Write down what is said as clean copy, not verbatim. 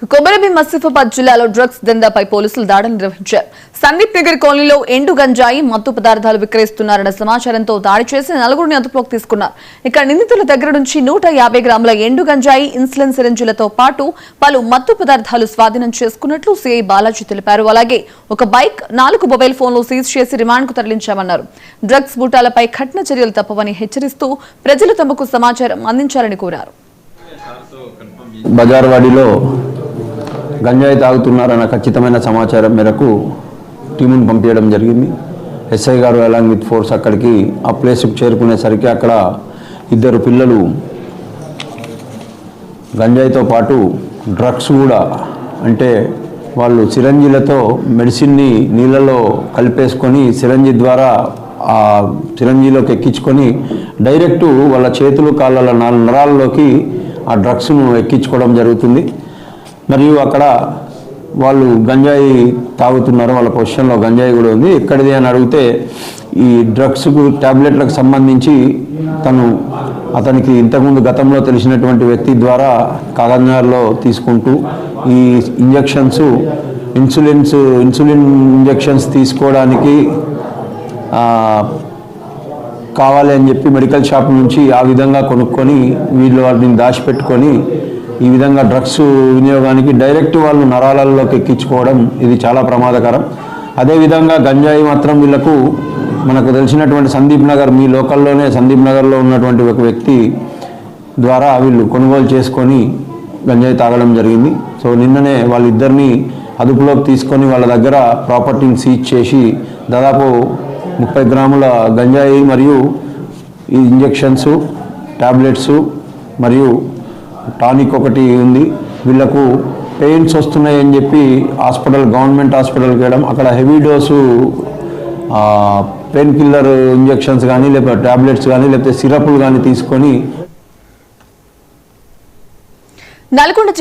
కొమరభీం ఆసిఫాబాద్ జిల్లాలో డ్రగ్స్ దందాపై పోలీసులు దాడులు నిర్వహించారు. సందీప్ నగర్ కాలనీలో ఎండు గంజాయి మత్తు పదార్థాలు విక్రయిస్తున్నారన్న సమాచారంతో దాడి చేసి నలుగురిని అదుపులోకి తీసుకున్నారు. ఇక్కడ నిందితుల దగ్గర నుంచి 150 గ్రాముల ఎండు గంజాయి, ఇన్సులిన్ సిరింజులతో పాటు పలు మత్తు పదార్థాలు స్వాధీనం చేసుకున్నట్లు సిఐ బాలాజీ తెలిపారు. అలాగే ఒక బైక్, 4 మొబైల్ ఫోన్లు సీజ్ చేసి రిమాండ్కు తరలించామన్నారు. డ్రగ్స్ బూటాలపై కఠిన చర్యలు తప్పవని హెచ్చరిస్తూ ప్రజలు తమకు సమాచారం అందించాలని కోరారు. బజార్వాడిలో గంజాయి తాగుతున్నారన్న ఖచ్చితమైన సమాచారం మేరకు టీమును పంపించడం జరిగింది. ఎస్ఐ గారు అలాంగ్ విత్ ఫోర్స్ అక్కడికి ఆ ప్లేస్కి చేరుకునేసరికి అక్కడ 2 పిల్లలు గంజాయితో పాటు డ్రగ్స్ కూడా, అంటే వాళ్ళు సిరంజీలతో మెడిసిన్ని నీళ్ళలో కలిపేసుకొని సిరంజి ద్వారా ఆ సిరంజీలోకి ఎక్కించుకొని డైరెక్టు వాళ్ళ చేతులు కాళ్ళ నరాల్లోకి ఆ డ్రగ్స్ను ఎక్కించుకోవడం జరుగుతుంది. మరియు అక్కడ వాళ్ళు గంజాయి తాగుతున్నారు, వాళ్ళ పొజిషన్లో గంజాయి కూడా ఉంది. ఎక్కడిది అని అడిగితే ఈ డ్రగ్స్కు ట్యాబ్లెట్లకు సంబంధించి అతనికి ఇంతకుముందు గతంలో తెలిసినటువంటి వ్యక్తి ద్వారా కాగజ్నగర్లో తీసుకుంటూ ఈ ఇన్సులిన్ ఇంజెక్షన్స్ తీసుకోవడానికి కావాలి అని చెప్పి మెడికల్ షాప్ నుంచి ఆ విధంగా కొనుక్కొని వీళ్ళు వాటిని దాచిపెట్టుకొని ఈ విధంగా డ్రగ్స్ వినియోగానికి డైరెక్ట్ వాళ్ళు నరాలలోకి ఎక్కించుకోవడం ఇది చాలా ప్రమాదకరం. అదేవిధంగా గంజాయి మాత్రం వీళ్ళకు మనకు తెలిసినటువంటి సందీప్ నగర్, మీ లోకల్లోనే సందీప్ నగర్లో ఉన్నటువంటి ఒక వ్యక్తి ద్వారా వీళ్ళు కొనుగోలు చేసుకొని గంజాయి తాగడం జరిగింది. సో నిన్ననే వాళ్ళిద్దరిని అదుపులోకి తీసుకొని వాళ్ళ దగ్గర ప్రాపర్టీని సీజ్ చేసి దాదాపు 30 గ్రాముల గంజాయి మరియు ఈ ఇంజెక్షన్స్, టాబ్లెట్స్ మరియు టానిక్ ఒకటి ఉంది. వీళ్ళకు పెయిన్స్ వస్తున్నాయని చెప్పి గవర్నమెంట్ హాస్పిటల్కి వెళ్ళడం, అక్కడ heavy dose pain killer injections కానీ లేకపోతే టాబ్లెట్స్ కానీ లేకపోతే సిరప్లు కానీ తీసుకొని నల్గొండ